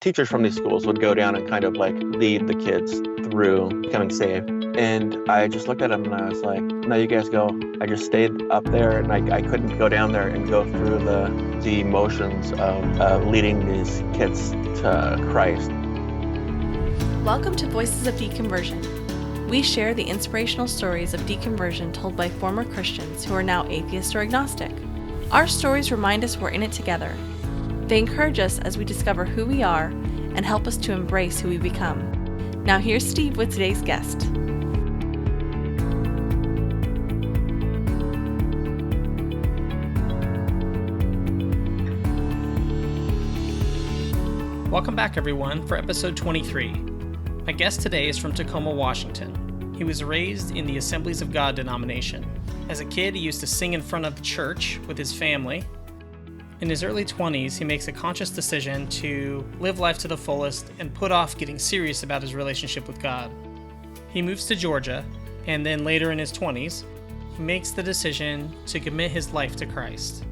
teachers from these schools would go down and kind of like lead the kids through becoming saved. And I just looked at them and I was like, no, you guys go. I just stayed up there, and I couldn't go down there and go through the emotions of leading these kids to Christ. Welcome to Voices of Deconversion. We share the inspirational stories of deconversion told by former Christians who are now atheist or agnostic. Our stories remind us we're in it together. They encourage us as we discover who we are and help us to embrace who we become. Now here's Steve with today's guest. Welcome back, everyone, for episode 23. My guest today is from Tacoma, Washington. He was raised in the Assemblies of God denomination. As a kid, he used to sing in front of the church with his family. In his early 20s, he makes a conscious decision to live life to the fullest and put off getting serious about his relationship with God. He moves to Georgia, and then later in his 20s, he makes the decision to commit his life to Christ.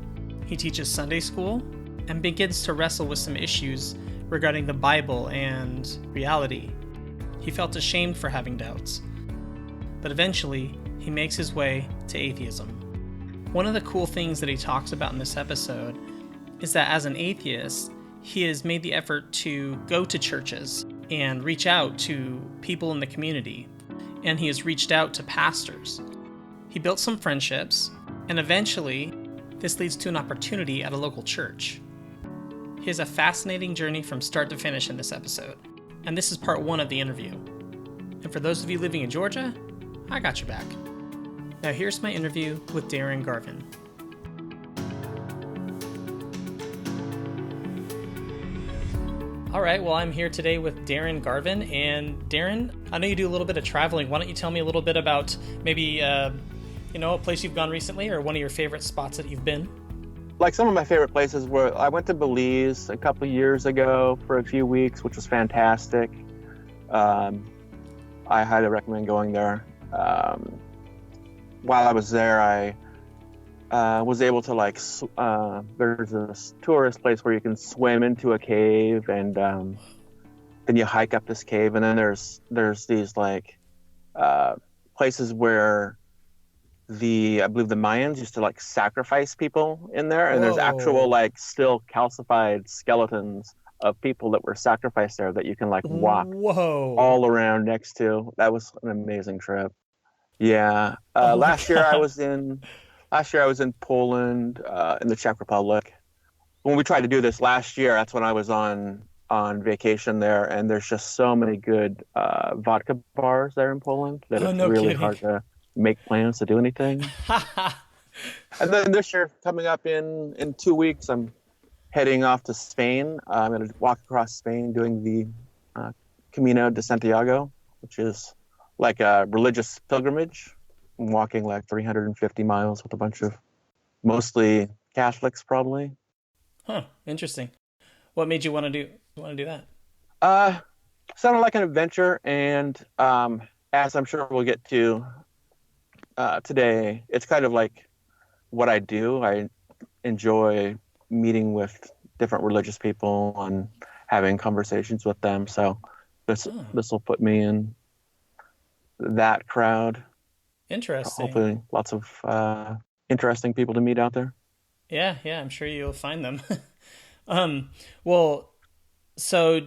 He teaches Sunday school and begins to wrestle with some issues regarding the Bible and reality. He felt ashamed for having doubts, but eventually he makes his way to atheism. One of the cool things that he talks about in this episode is that as an atheist, he has made the effort to go to churches and reach out to people in the community, and he has reached out to pastors. He built some friendships, and eventually this leads to an opportunity at a local church. He has a fascinating journey from start to finish in this episode, and this is part one of the interview. And for those of you living in Georgia, I got your back. Now here's my interview with Darren Garvin. All right, well, I'm here today with Darren Garvin. And Darren, I know you do a little bit of traveling. Why don't you tell me a little bit about maybe, a place you've gone recently or one of your favorite spots that you've been? Like some of my favorite places were, I went to Belize a couple of years ago for a few weeks, which was fantastic. I highly recommend going there. While I was there, I was able to there's this tourist place where you can swim into a cave, and then you hike up this cave, and then there's these places where I believe the Mayans used to sacrifice people in there, and Whoa. there's actual still calcified skeletons of people that were sacrificed there that you can walk Whoa. all around next to. That was an amazing trip. Yeah. Last year I was in Poland, in the Czech Republic. When we tried to do this last year, that's when I was on vacation there, and there's just so many good vodka bars there in Poland that it's no really kidding. hard to make plans to do anything. And then this year, coming up in 2 weeks, I'm heading off to Spain. I'm going to walk across Spain doing the Camino de Santiago, which is like a religious pilgrimage. I'm walking 350 miles with a bunch of mostly Catholics, probably. Huh, interesting. What made you want to do that? Sounded like an adventure, and as I'm sure we'll get to today, it's kind of like what I do. I enjoy meeting with different religious people and having conversations with them. So this will put me in that crowd. Interesting. Hopefully lots of interesting people to meet out there. Yeah, I'm sure you'll find them. Well, so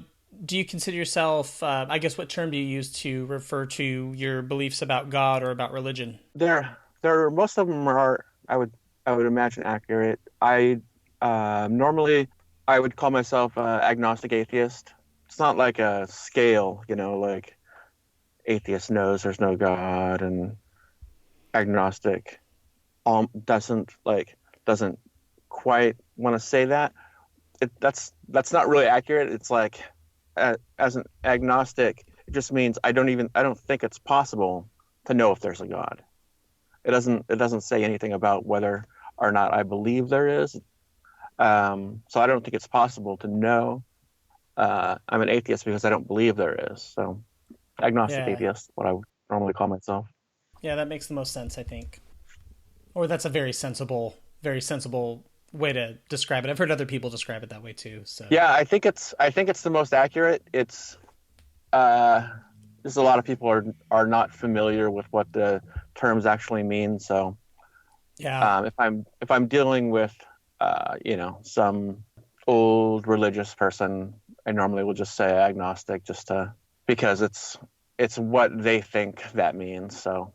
do you consider yourself, I guess, what term do you use to refer to your beliefs about God or about religion? Most of them are, I would imagine, accurate. Normally I would call myself agnostic atheist. It's not like a scale, like atheist knows there's no God, and agnostic doesn't quite want to say that. That's not really accurate. It's as an agnostic, it just means I don't think it's possible to know if there's a God. It doesn't say anything about whether or not I believe there is. So I don't think it's possible to know. I'm an atheist because I don't believe there is. So agnostic atheist, what I would normally call myself. Yeah, that makes the most sense, I think. Or that's a very sensible way to describe it. I've heard other people describe it that way too. So Yeah, I think it's the most accurate. It's uh, just a lot of people are not familiar with what the terms actually mean. So yeah, if I'm dealing with some old religious person, I normally will just say agnostic, just to because it's what they think that means. So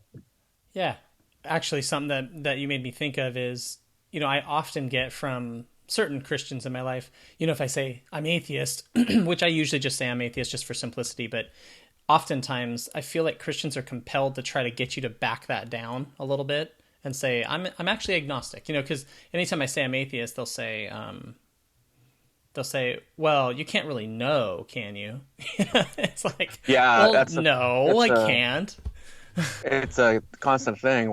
yeah. Actually, something that you made me think of is, I often get from certain Christians in my life, if I say I'm atheist, which I usually just say I'm atheist just for simplicity, but oftentimes I feel like Christians are compelled to try to get you to back that down a little bit and say I'm actually agnostic, because anytime I say I'm atheist, they'll say, well, you can't really know, can you? It's like, yeah, well, no, I can't. it's a constant thing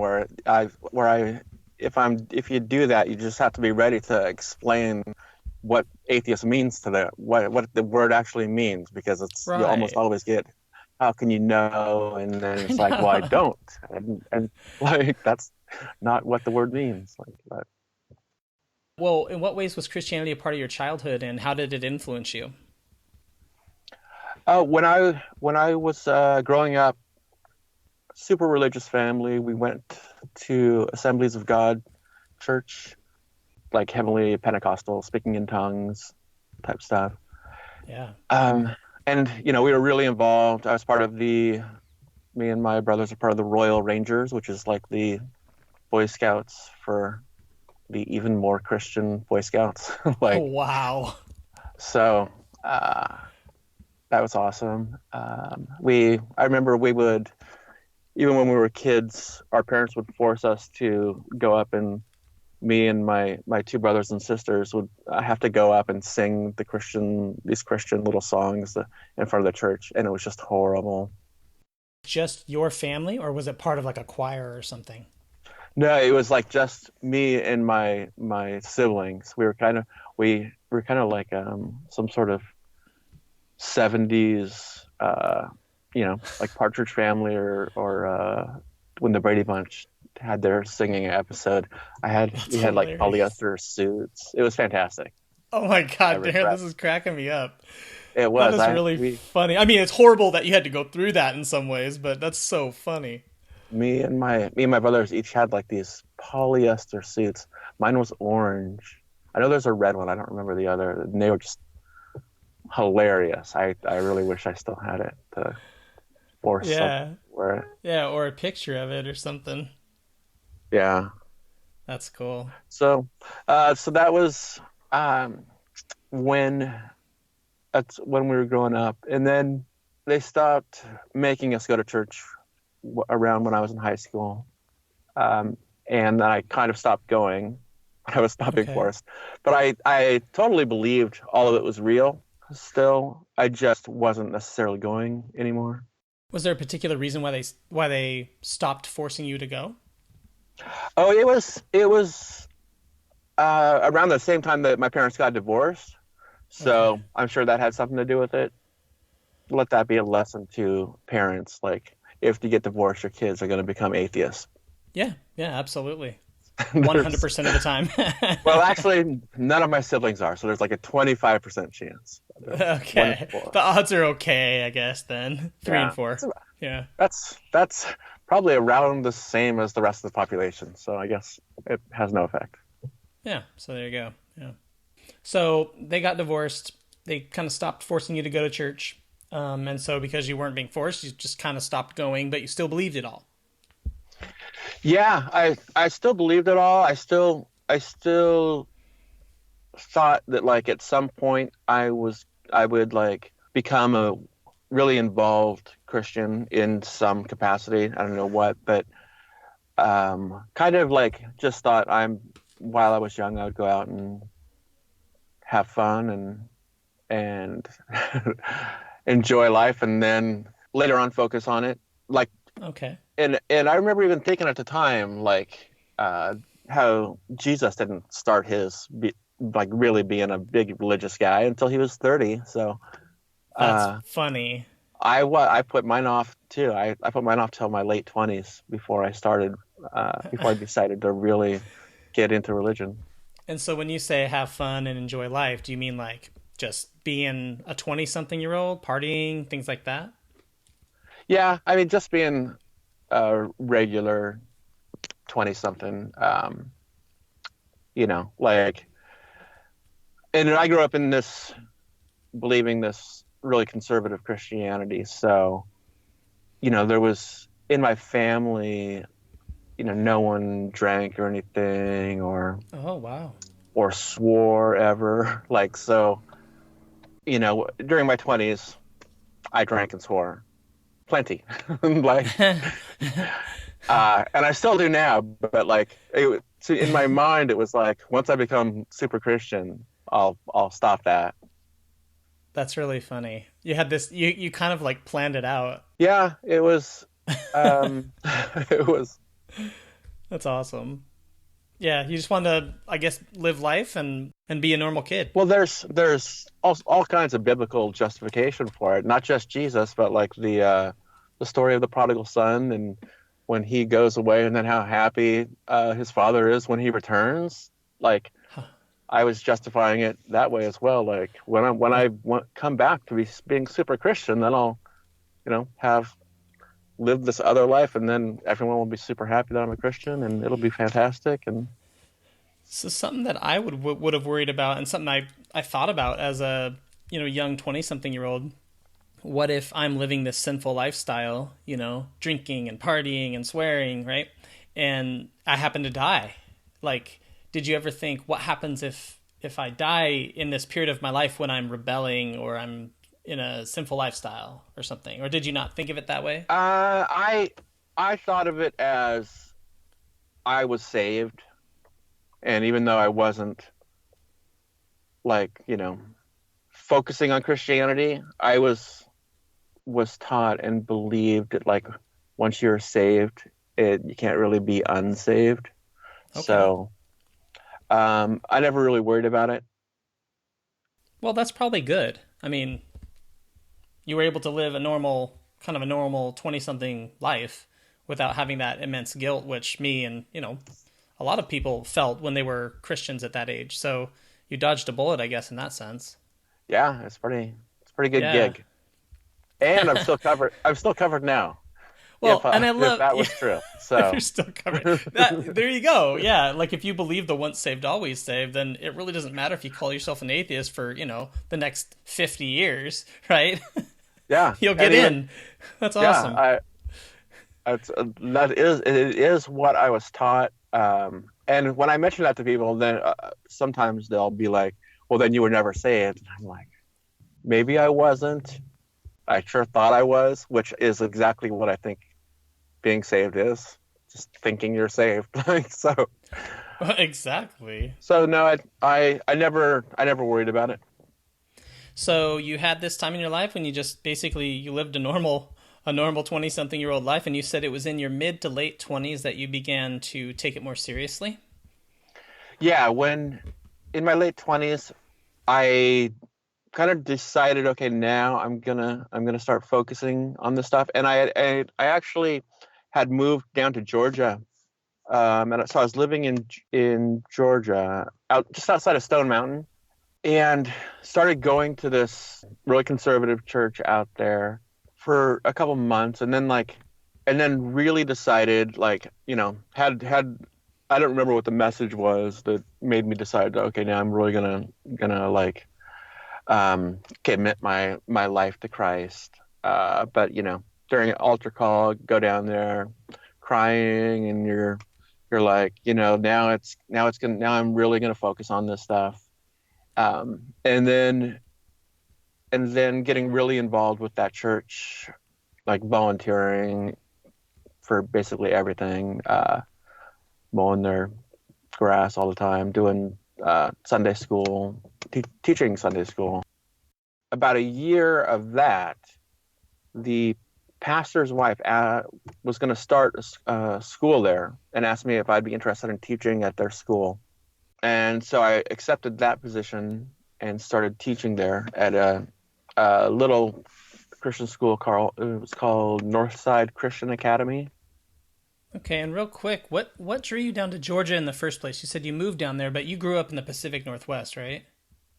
if you do that, you just have to be ready to explain what atheist means to them, what the word actually means, because you almost Right. always get, how can you know? And then I it's like, well, I know. don't, and like that's not what the word means. Like, but Well, in what ways was Christianity a part of your childhood, and how did it influence you? when I was growing up, super religious family. We went to Assemblies of God church, like heavily Pentecostal, speaking in tongues type stuff. Yeah. Um, and we were really involved. I was part of me and my brothers are part of the Royal Rangers, which is like the Boy Scouts for the even more Christian Boy Scouts. Oh, Like, wow. so that was awesome. I remember we would, even when we were kids, our parents would force us to go up, and me and my two brothers and sisters would have to go up and sing these Christian little songs in front of the church, and it was just horrible. Just your family, or was it part of like a choir or something? No, it was like just me and my siblings. We were kind of like some sort of 70s, like Partridge Family, or when the Brady Bunch had their singing episode. That's We had like hilarious. polyester suits. It was fantastic. Oh my I God, Darren, regret this is cracking me up. it That was is I really we funny. I mean, it's horrible that you had to go through that in some ways, but that's so funny. me and my brothers each had like these polyester suits. Mine was orange. I know there's a red one. I don't remember the other. And they were just hilarious. I really wish I still had it to force something Yeah. where Yeah, or a picture of it or something. yeah. That's cool. So that was um when that's when we were growing up, and then they stopped making us go to church around when I was in high school, and then I kind of stopped going. I was not being Okay. forced, but I totally believed all of it was real. Still, I just wasn't necessarily going anymore. Was there a particular reason why they stopped forcing you to go? Oh, it was around the same time that my parents got divorced, Okay. so I'm sure that had something to do with it. Let that be a lesson to parents. Like, if you get divorced, your kids are going to become atheists. Yeah, yeah, absolutely. There's 100% of the time. Well, actually, none of my siblings are, so there's like a 25% chance. One in Okay. four. The odds are okay, I guess, then. Three and Yeah, four. Yeah. that's probably around the same as the rest of the population. So I guess it has no effect. Yeah. So there you go. Yeah. So they got divorced. They kind of stopped forcing you to go to church. And so because you weren't being forced, you just kind of stopped going, but you still believed it all. Yeah, I still believed it all. I still thought that, like, at some point I would like become a really involved Christian in some capacity. I don't know what, but kind of like just thought while I was young, I would go out and have fun and enjoy life, and then later on focus on it. Like, Okay. and I remember even thinking at the time, like, how Jesus didn't start like really being a big religious guy until he was 30. So That's uh, funny. I put mine off too. I put mine off till my late 20s before I decided to really get into religion. And so when you say have fun and enjoy life, do you mean like just being a 20 something year old, partying, things like that? Yeah, I mean, just being a regular 20 something, like, and I grew up in this, believing this really conservative Christianity. So, there was in my family, no one drank or anything Oh, wow. or swore ever. Like, so, during my 20s, I drank and swore plenty. Like, and I still do now, but like, so in my mind, it was like, once I become super Christian, I'll stop that. That's really funny. You had this, you kind of like planned it out. Yeah, it was, it was. That's awesome. Yeah, you just want to, I guess, live life and be a normal kid. Well, there's all kinds of biblical justification for it, not just Jesus, but like the story of the prodigal son and when he goes away, and then how happy his father is when he returns. Like, Huh. I was justifying it that way as well. Like, come back to being super Christian, then I'll have lived this other life, and then everyone will be super happy that I'm a Christian, and it'll be fantastic. And So something that I would have worried about, and something I thought about as a young 20 something year old. What if I'm living this sinful lifestyle, drinking and partying and swearing, right? And I happen to die. Like, did you ever think what happens if I die in this period of my life when I'm rebelling or I'm in a sinful lifestyle or something? Or did you not think of it that way? I thought of it as I was saved, and even though I wasn't like focusing on Christianity, I was taught and believed that, like, once you're saved, you can't really be unsaved. Okay. So I never really worried about it. Well, that's probably good. I mean, you were able to live kind of a normal 20 something life without having that immense guilt, which me and, a lot of people felt when they were Christians at that age. So you dodged a bullet, I guess, in that sense. Yeah, it's a pretty good Yeah. gig. And I'm still covered. I'm still covered now, Well, and I if love that was true. if So you're still covered. There you go. Yeah, like if you believe the once saved always saved, then it really doesn't matter if you call yourself an atheist for the next 50 years, right? yeah, You'll and get even in. That's yeah, awesome. it is what I was taught. And when I mention that to people, then sometimes they'll be like, "Well, then you were never saved." And I'm like, maybe I wasn't. I sure thought I was, which is exactly what I think being saved is. Just thinking you're saved. Like, Exactly. so no, I never worried about it. So you had this time in your life when you just basically you lived a normal 20 something year old life, and you said it was in your mid to late 20s that you began to take it more seriously. Yeah, when in my late 20s, I kind of decided, okay, now I'm gonna start focusing on this stuff. And I actually had moved down to Georgia, and so I was living in Georgia, out just outside of Stone Mountain, and started going to this really conservative church out there for a couple months, and then really decided, like, had I don't remember what the message was that made me decide, okay, now I'm really gonna like commit my life to Christ. But during an altar call, go down there crying, and you're like, now I'm really gonna focus on this stuff. And then getting really involved with that church, like volunteering for basically everything, mowing their grass all the time, doing Sunday school, teaching Sunday school. About a year of that, the pastor's wife was going to start a school there and asked me if I'd be interested in teaching at their school. And so I accepted that position and started teaching there at a little Christian school. It was called Northside Christian Academy. Okay, and real quick, what drew you down to Georgia in the first place? You said you moved down there, but you grew up in the Pacific Northwest, right?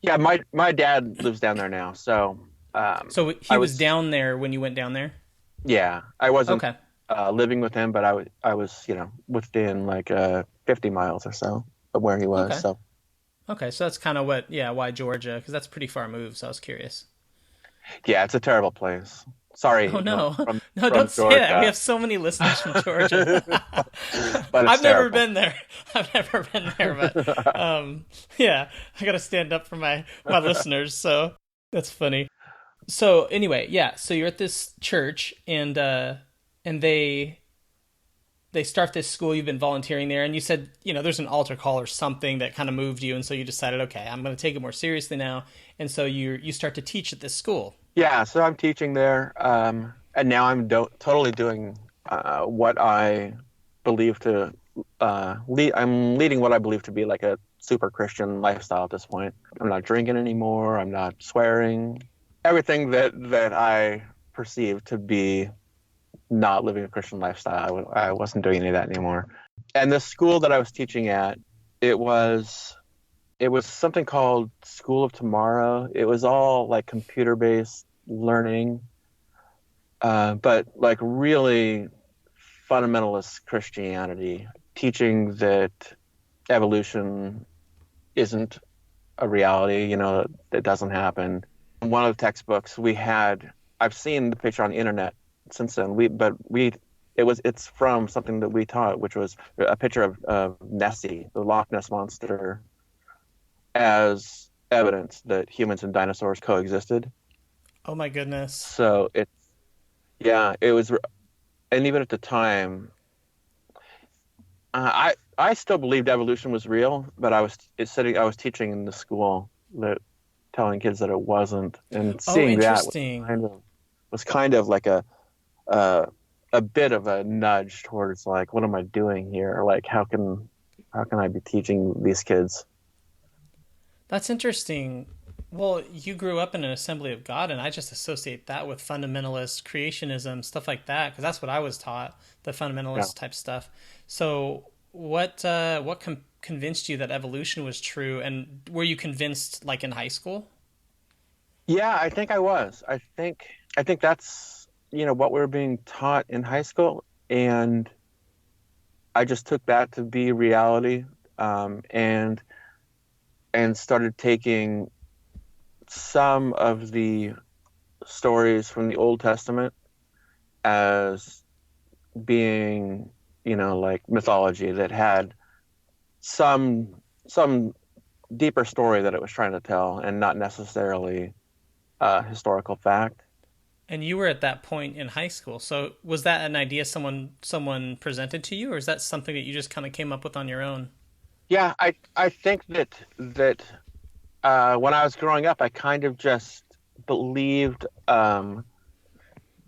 Yeah, my dad lives down there now, so So he I was was down there when you went down there? yeah, I wasn't Okay. living with him, but I was within like 50 miles or so of where he was. Okay. So Okay, so that's kind of what, yeah, why Georgia? Because that's a pretty far move, so I was curious. yeah, it's a terrible place. Sorry, Oh no, no, don't from say that. We Georgia, have so many listeners from Georgia. but it's I've never terrible. been there. I've never been there, but yeah, I gotta stand up for my listeners. So that's funny. So anyway, yeah. So you're at this church, and they start this school. You've been volunteering there, and you said there's an altar call or something that kind of moved you, and so you decided, okay, I'm going to take it more seriously now, and so you start to teach at this school. Yeah, so I'm teaching there, and now totally doing what I believe to lead. I'm leading what I believe to be like a super Christian lifestyle at this point. I'm not drinking anymore. I'm not swearing. Everything that I perceive to be not living a Christian lifestyle, I wasn't doing any of that anymore. And the school that I was teaching at, it was it was something called School of Tomorrow. It was all like computer based learning, but like really fundamentalist Christianity, teaching that evolution isn't a reality, that doesn't happen. One of the textbooks we had, I've seen the picture on the internet since then. It's from something that we taught, which was a picture of Nessie, the Loch Ness monster, as evidence that humans and dinosaurs coexisted. Oh my goodness. So yeah, it was, and even at the time, I still believed evolution was real, but I was teaching in the school that telling kids that it wasn't, and Oh, seeing that interesting. was kind of like a a bit of a nudge towards like, what am I doing here? Like, how can I be teaching these kids? That's interesting. Well, you grew up in an Assembly of God, and I just associate that with fundamentalist creationism, stuff like that, because that's what I was taught, the Yeah. fundamentalist type stuff. So, what convinced you that evolution was true, and were you convinced like in high school? Yeah, I think I was. I think that's, what we were being taught in high school, and I just took that to be reality, and started taking some of the stories from the Old Testament as being, like mythology that had some deeper story that it was trying to tell, and not necessarily historical fact. And you were at that point in high school. So, was that an idea someone presented to you, or is that something that you just kind of came up with on your own? Yeah, I think that when I was growing up, I kind of just believed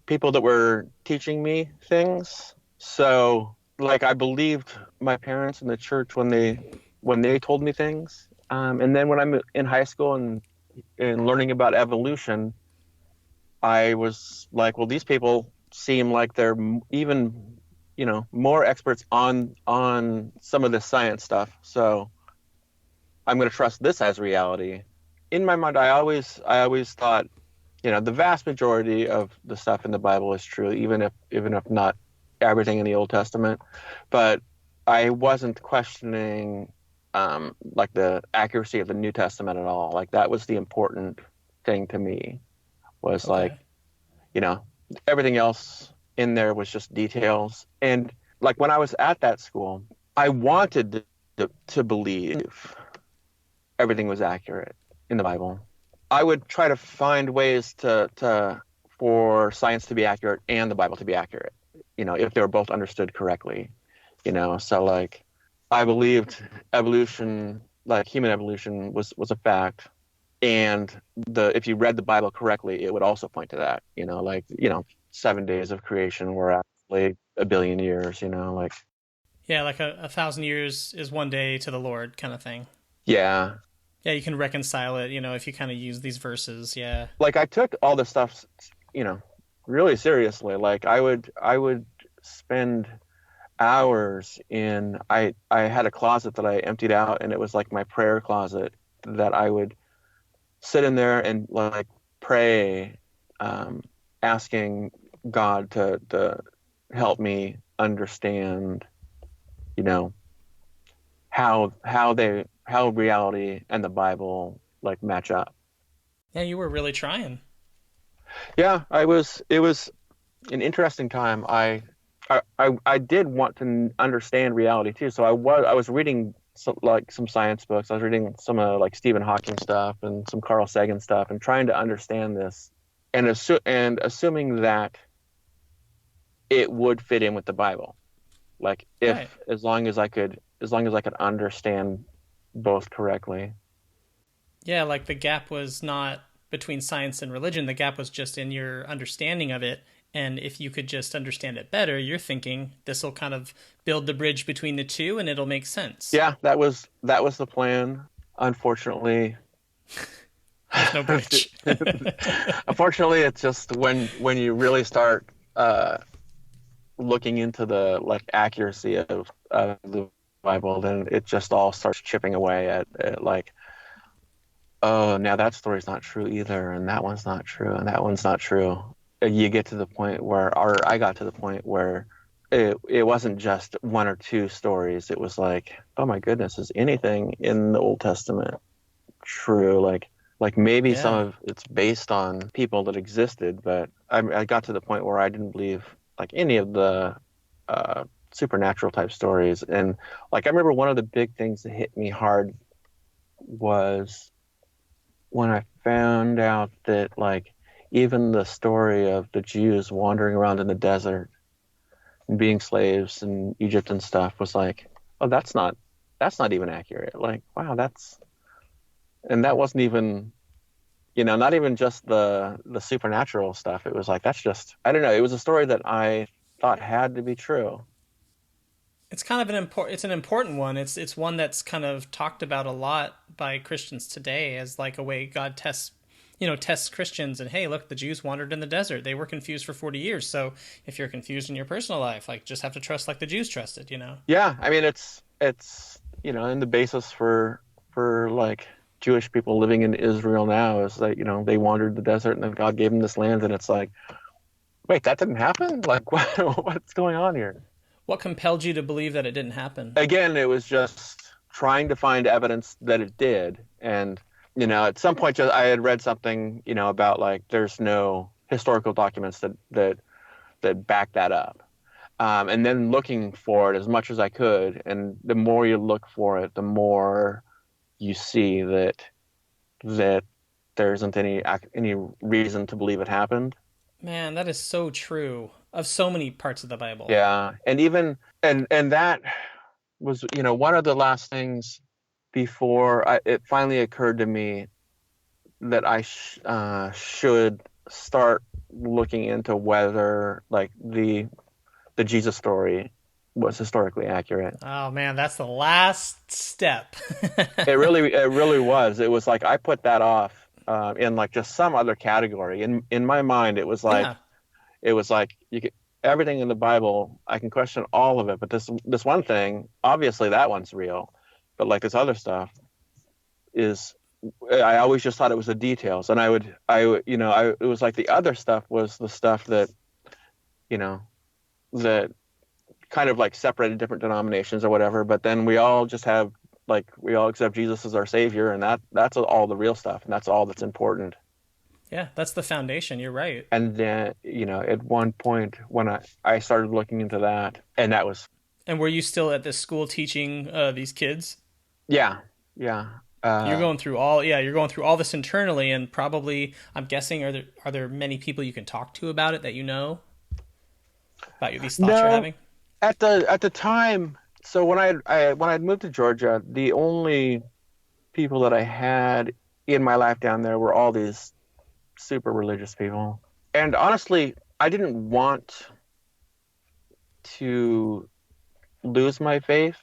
people that were teaching me things. So, like, I believed my parents in the church when they told me things. And then when I'm in high school and learning about evolution, I was like, well, these people seem like they're even, more experts on some of this science stuff. So I'm going to trust this as reality. In my mind, I always thought, the vast majority of the stuff in the Bible is true, even if not everything in the Old Testament. But I wasn't questioning like the accuracy of the New Testament at all. Like that was the important thing to me, was like, Okay. you know, everything else in there was just details. And like when I was at that school, I wanted to believe everything was accurate in the Bible. I would try to find ways to for science to be accurate and the Bible to be accurate, if they were both understood correctly, So like I believed evolution, like human evolution was a fact. And if you read the Bible correctly, it would also point to that, 7 days of creation were actually a billion years, like Yeah, like a thousand years is one day to the Lord kind of thing. yeah. Yeah, you can reconcile it, if you kind of use these verses. Yeah. Like I took all this stuff, you know, really seriously. Like I would spend hours in. I had a closet that I emptied out, and it was like my prayer closet that I would sit in there and like pray, asking God to help me understand, you know, how reality and the Bible like match up. Yeah, you were really trying. Yeah, it was an interesting time. I did want to understand reality too. So I was reading some science books. I was reading some like Stephen Hawking stuff and some Carl Sagan stuff, and trying to understand this, and assuming that it would fit in with the Bible. Like Right. if as long as I could understand both correctly. Yeah, like the gap was not between science and religion. The gap was just in your understanding of it. And if you could just understand it better, you're thinking this will kind of build the bridge between the two and it'll make sense. Yeah, that was the plan. Unfortunately, There's no bridge. unfortunately, it's just when you really start looking into the like accuracy of the Bible, then it just all starts chipping away at like, oh, now that story's not true either, and that one's not true, and that one's not true. You get to the point where, or I got to the point where it wasn't just one or two stories. It was like, oh my goodness, is anything in the Old Testament true? Like maybe some Yeah. of it's based on people that existed, but I got to the point where I didn't believe like any of the supernatural type stories. And like I remember one of the big things that hit me hard was when I found out that like even the story of the Jews wandering around in the desert and being slaves in Egypt and stuff was like, oh, that's not even accurate. Like, wow, and that wasn't even, not even just the supernatural stuff. It was like that's just, I don't know. It was a story that I thought had to be true. It's kind of it's an important one. It's one that's kind of talked about a lot by Christians today as like a way God tests Christians. And hey, look, the Jews wandered in the desert. They were confused for 40 years. So if you're confused in your personal life, like just have to trust like the Jews trusted. Yeah, I mean it's and the basis for like Jewish people living in Israel now is that they wandered the desert and then God gave them this land, and it's like, wait, that didn't happen? Like what's going on here? What compelled you to believe that it didn't happen? Again, it was just trying to find evidence that it did. And at some point I had read something about like there's no historical documents that back that up. And then looking for it as much as I could, and the more you look for it, the more you see that there isn't any reason to believe it happened. Man, that is so true of so many parts of the Bible. Yeah, and even and that was one of the last things before it finally occurred to me that I should start looking into whether like the Jesus story was historically accurate. Oh man, that's the last step. It really was. It was like I put that off in like just some other category. In my mind, Yeah. it was like you could, everything in the Bible, I can question all of it, but this one thing, obviously that one's real, but like this other stuff is. I always just thought it was the details, and it was like the other stuff was the stuff that you know that kind of like separated different denominations or whatever, but then we all just have like we all accept Jesus as our savior, and that's all the real stuff, and that's all that's important. Yeah, that's the foundation. You're right. And then at one point when I started looking into that, and that was And were you still at this school teaching these kids? yeah, yeah. You're going through all yeah, you're going through all this internally, and probably I'm guessing are there many people you can talk to about it that about these thoughts you're No, having? at the time. So when I'd moved to Georgia, the only people that I had in my life down there were all these super religious people. And honestly, I didn't want to lose my faith.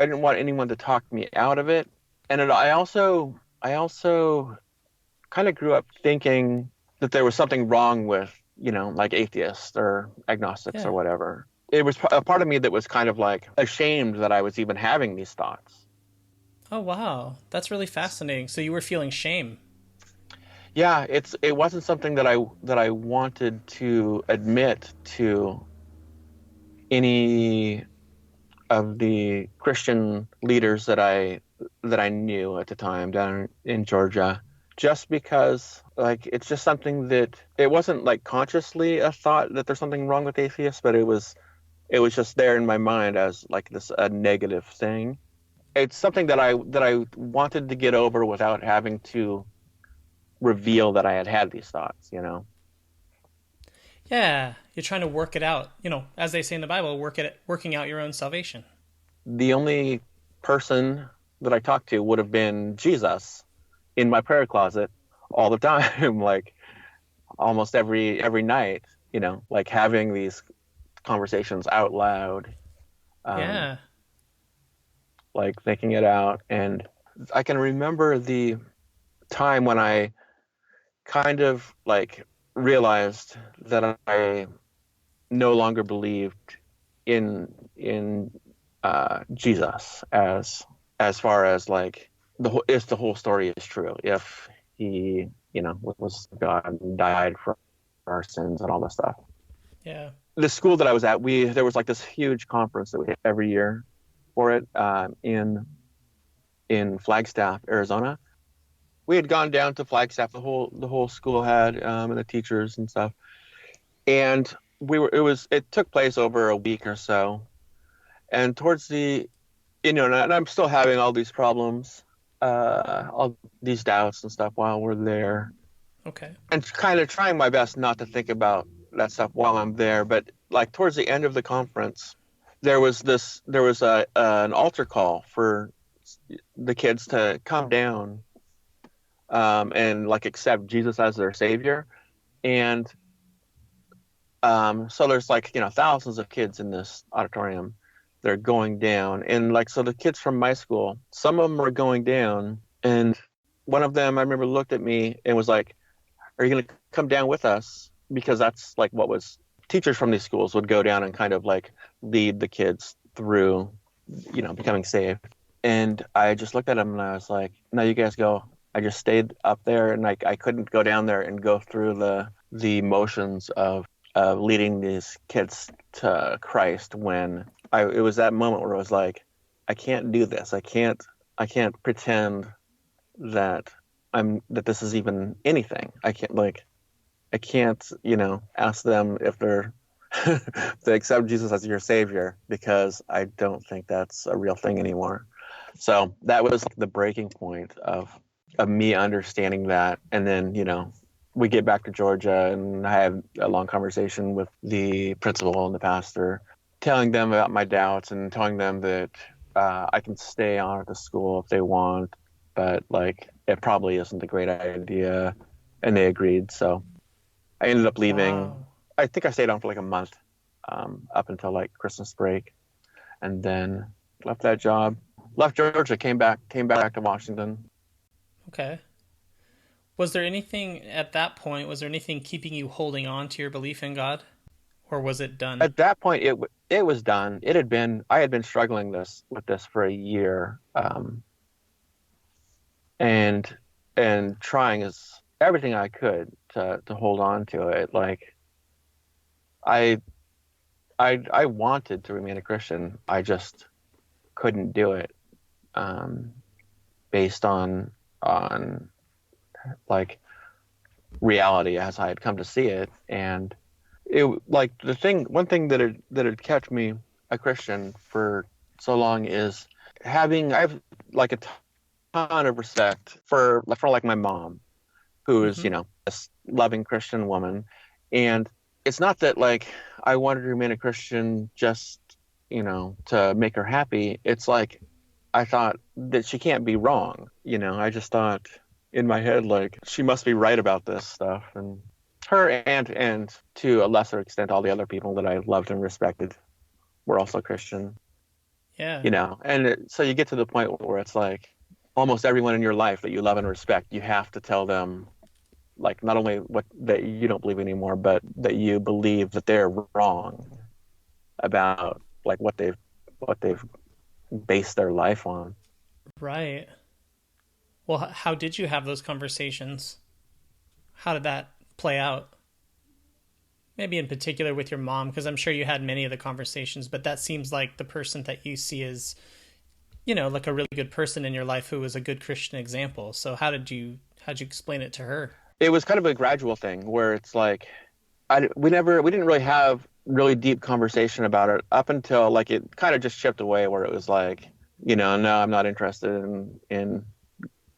I didn't want anyone to talk me out of it. And I also kind of grew up thinking that there was something wrong with, like atheists or agnostics or Yeah. whatever. it was a part of me that was kind of like ashamed that I was even having these thoughts. Oh, wow. That's really fascinating. So you were feeling shame. Yeah, it wasn't something that I wanted to admit to any of the Christian leaders that I knew at the time down in Georgia, just because like it's just something that it wasn't like consciously a thought that there's something wrong with atheists, but it was just there in my mind as like this a negative thing. It's something that I wanted to get over without having to reveal that I had had these thoughts. Yeah, you're trying to work it out. As they say in the Bible, working out your own salvation. The only person that I talked to would have been Jesus in my prayer closet all the time, like almost every night, like having these conversations out loud, um, Yeah. like thinking it out. And I can remember the time when I kind of like realized that I no longer believed in Jesus as far as like if the whole story is true, if he was God and died for our sins and all this stuff. Yeah. The school that I was at, there was like this huge conference that we had every year for it in Flagstaff, Arizona. We had gone down to Flagstaff. The whole school had and the teachers and stuff. And it took place over a week or so. And towards and I'm still having all these problems, all these doubts and stuff while we're there, Okay. and kind of trying my best not to think about that stuff while I'm there. But like towards the end of the conference, there was an altar call for the kids to come down, and like accept Jesus as their savior. And so there's like thousands of kids in this auditorium. They're going down, and like so the kids from my school, some of them are going down, and one of them I remember looked at me and was like, "Are you gonna come down with us?" Because that's like what was teachers from these schools would go down and kind of like lead the kids through, becoming saved. And I just looked at him and I was like, "No, you guys go." I just stayed up there, and like I couldn't go down there and go through the motions of leading these kids to Christ when it was that moment where I was like, I can't do this. I can't pretend that that this is even anything. I can't ask them if they're to accept Jesus as your savior, because I don't think that's a real thing anymore. So that was like the breaking point of me understanding that. And then, we get back to Georgia and I have a long conversation with the principal and the pastor, telling them about my doubts and telling them that I can stay on at the school if they want, but like it probably isn't a great idea. And they agreed. So I ended up leaving. Wow. I think I stayed on for like a month, up until like Christmas break, and then left that job, left Georgia, came back to Washington. Okay. Was there anything keeping you holding on to your belief in God? Or was it done? At that point, it was done. I had been struggling with this for a year, and trying as everything I could to hold on to it. Like I I wanted to remain a Christian. I just couldn't do it, um, based on like reality as I had come to see it. And it like one thing that had kept me a Christian for so long is I've like a ton of respect for like my mom, who is Mm-hmm. this loving Christian woman. And it's not that like I wanted to remain a Christian just to make her happy. It's like I thought that she can't be wrong. I just thought in my head like she must be right about this stuff. And her and to a lesser extent all the other people that I loved and respected were also Christian. Yeah. And so you get to the point where it's like almost everyone in your life that you love and respect, you have to tell them like not only what that you don't believe anymore, but that you believe that they're wrong. about like what they've based their life on. Right. Well, how did you have those conversations? How did that play out? Maybe in particular with your mom, because I'm sure you had many of the conversations, but that seems like the person that you see as, like a really good person in your life who was a good Christian example. So how'd you explain it to her? It was kind of a gradual thing where it's like we didn't really have really deep conversation about it up until like it kind of just chipped away where it was like, no, I'm not interested in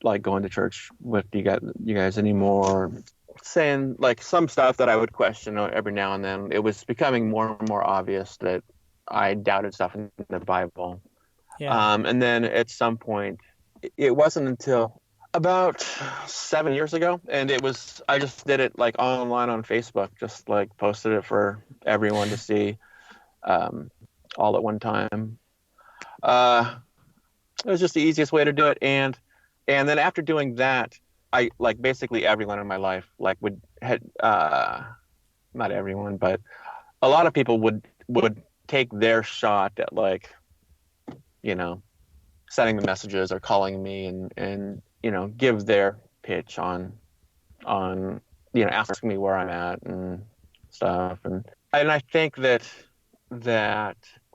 like going to church with you guys anymore. Saying like some stuff that I would question every now and then. It was becoming more and more obvious that I doubted stuff in the Bible. Yeah. And then at some point, it wasn't until about 7 years ago, and I just did it like online on Facebook, just like posted it for everyone to see, um, all at one time. Uh, it was just the easiest way to do it, and then after doing that, I like basically everyone in my life like would had not everyone, but a lot of people would take their shot at like you know sending the messages or calling me and give their pitch on asking me where I'm at and stuff and I think that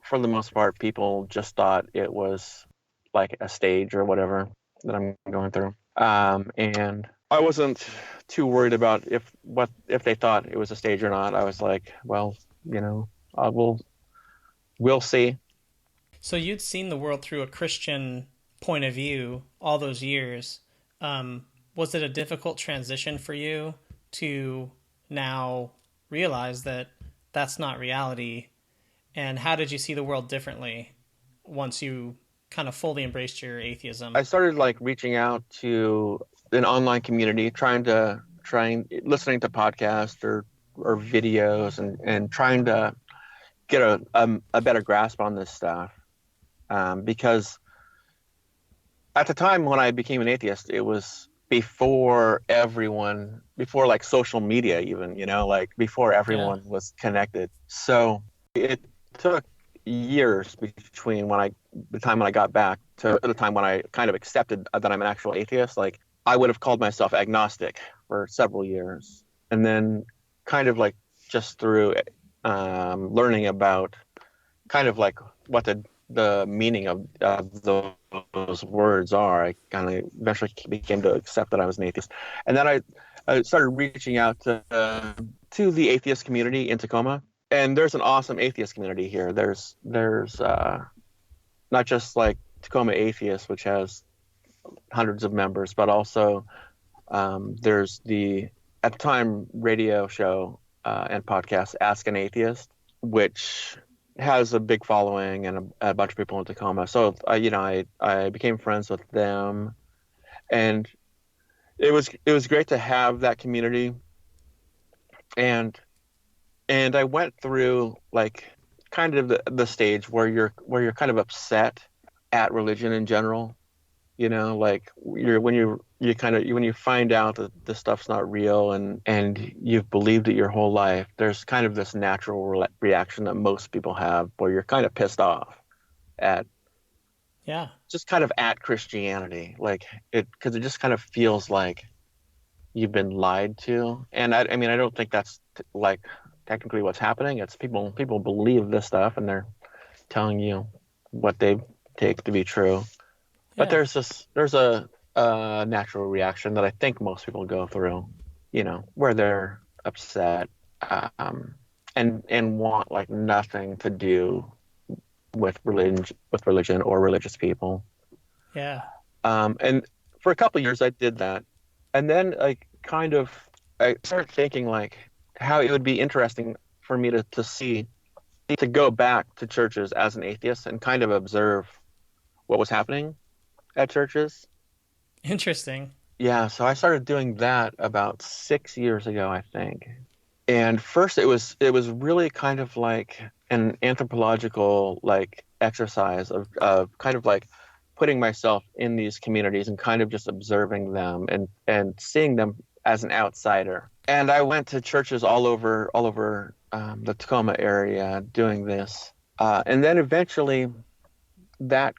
for the most part people just thought it was like a stage or whatever that I'm going through, and I wasn't too worried about if they thought it was a stage or not. I was like, well, we'll see. So you'd seen the world through a Christian point of view all those years. Was it a difficult transition for you to now realize that that's not reality? And how did you see the world differently once you kind of fully embraced your atheism? I started like reaching out to an online community, listening to podcasts or videos and trying to get a better grasp on this stuff. Because at the time when I became an atheist, it was before like social media even, like before Yeah. everyone was connected. So it took years between the time when I got back to the time when I kind of accepted that I'm an actual atheist. Like I would have called myself agnostic for several years. And then kind of like just through learning about kind of like what the meaning of those words are, I kind of eventually became to accept that I was an atheist. And then I started reaching out to the atheist community in Tacoma. And there's an awesome atheist community here. There's not just like Tacoma Atheists, which has hundreds of members, but also there's the at the time radio show and podcast Ask an Atheist, which has a big following and a bunch of people in Tacoma. So I became friends with them, and it was great to have that community. And I went through like kind of the stage where you're kind of upset at religion in general, like when you find out that this stuff's not real and you've believed it your whole life, there's kind of this natural reaction that most people have where you're kind of pissed off at Yeah. just kind of at Christianity, like because it just kind of feels like you've been lied to. And I mean, I don't think that's like technically what's happening. It's people believe this stuff and they're telling you what they take to be true. But Yeah. there's a natural reaction that I think most people go through, where they're upset, and want like nothing to do with religion or religious people. Yeah. And for a couple of years I did that, and then I started thinking like how it would be interesting for me to go back to churches as an atheist and kind of observe what was happening at churches. Interesting. Yeah, so I started doing that about 6 years ago, I think. And first it was really kind of like an anthropological like exercise of kind of like putting myself in these communities and kind of just observing them and seeing them as an outsider. And I went to churches all over the Tacoma area doing this. And then eventually that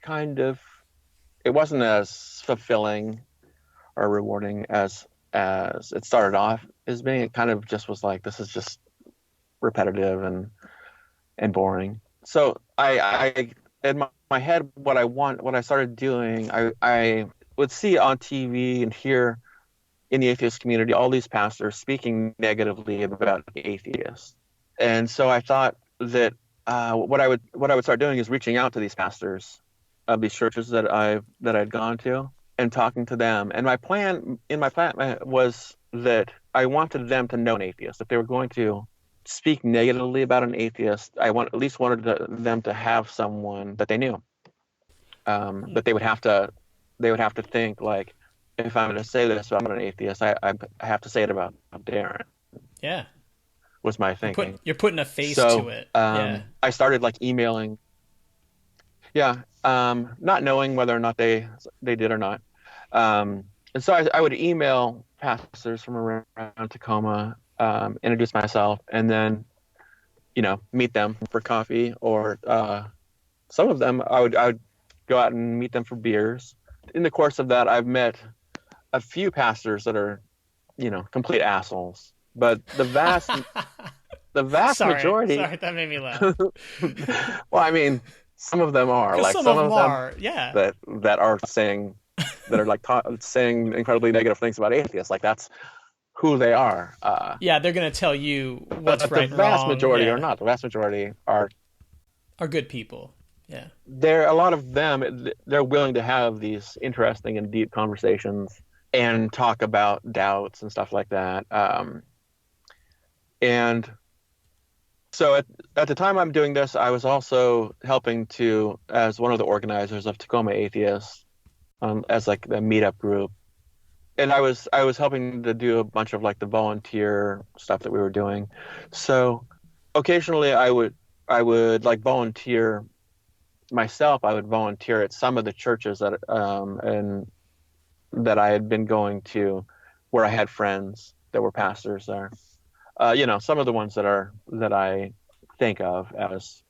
it wasn't as fulfilling or rewarding as it started off as being. It kind of just was like, this is just repetitive and boring. So I in my head, what I started doing, I would see on TV and hear in the atheist community all these pastors speaking negatively about atheists. And so I thought that what I would start doing is reaching out to these pastors of these churches that I'd gone to and talking to them. And my plan was that I wanted them to know an atheist. If they were going to speak negatively about an atheist, I at least wanted them to have someone that they knew. That they would have to think like, if I'm going to say this about an atheist, I have to say it about Darren. Yeah. Was my thinking. You're putting a face to it. I started like emailing. Yeah. Not knowing whether or not they did or not. And so I would email pastors from around Tacoma, introduce myself, and then, meet them for coffee, or some of them I would go out and meet them for beers. In the course of that, I've met a few pastors that are, complete assholes, but the vast majority. Sorry, that made me laugh. Well, I mean, some of them are like some of them are, yeah. That are saying saying incredibly negative things about atheists. Like that's who they are. Yeah, they're going to tell you what's right and wrong. The vast majority are not. The vast majority are good people. Yeah. A lot of them, they're willing to have these interesting and deep conversations and talk about doubts and stuff like that. And so at the time I'm doing this, I was also helping as one of the organizers of Tacoma Atheists, as like the meetup group. And I was helping to do a bunch of like the volunteer stuff that we were doing. So occasionally I would like volunteer myself. I would volunteer at some of the churches that I had been going to, where I had friends that were pastors there. Some of the ones that I think of as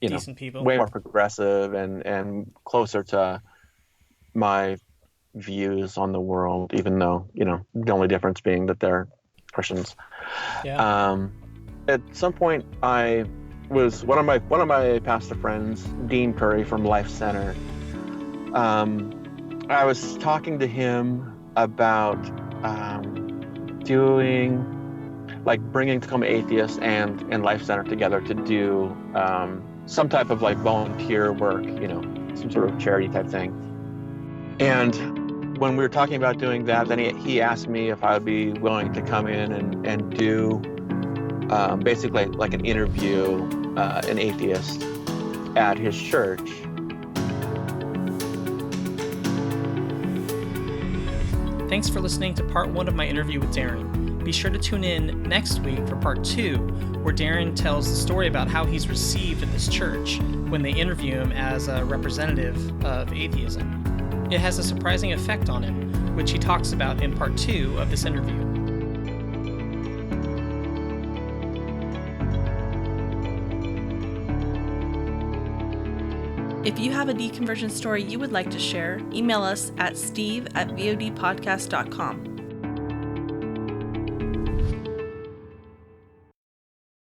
decent people, way more progressive and closer to my views on the world, even though the only difference being that they're Christians. Yeah. At some point, I was one of my pastor friends, Dean Curry from Life Center. I was talking to him about bringing Tacoma Atheists and Life Center together to do some type of like volunteer work, some sort of charity type thing. And when we were talking about doing that, then he asked me if I would be willing to come in and do basically like an interview an atheist at his church. Thanks for listening to part 1 of my interview with Darren. Be sure to tune in next week for part 2, where Darren tells the story about how he's received at this church when they interview him as a representative of atheism. It has a surprising effect on him, which he talks about in part 2 of this interview. If you have a deconversion story you would like to share, email us at steve@vodpodcast.com.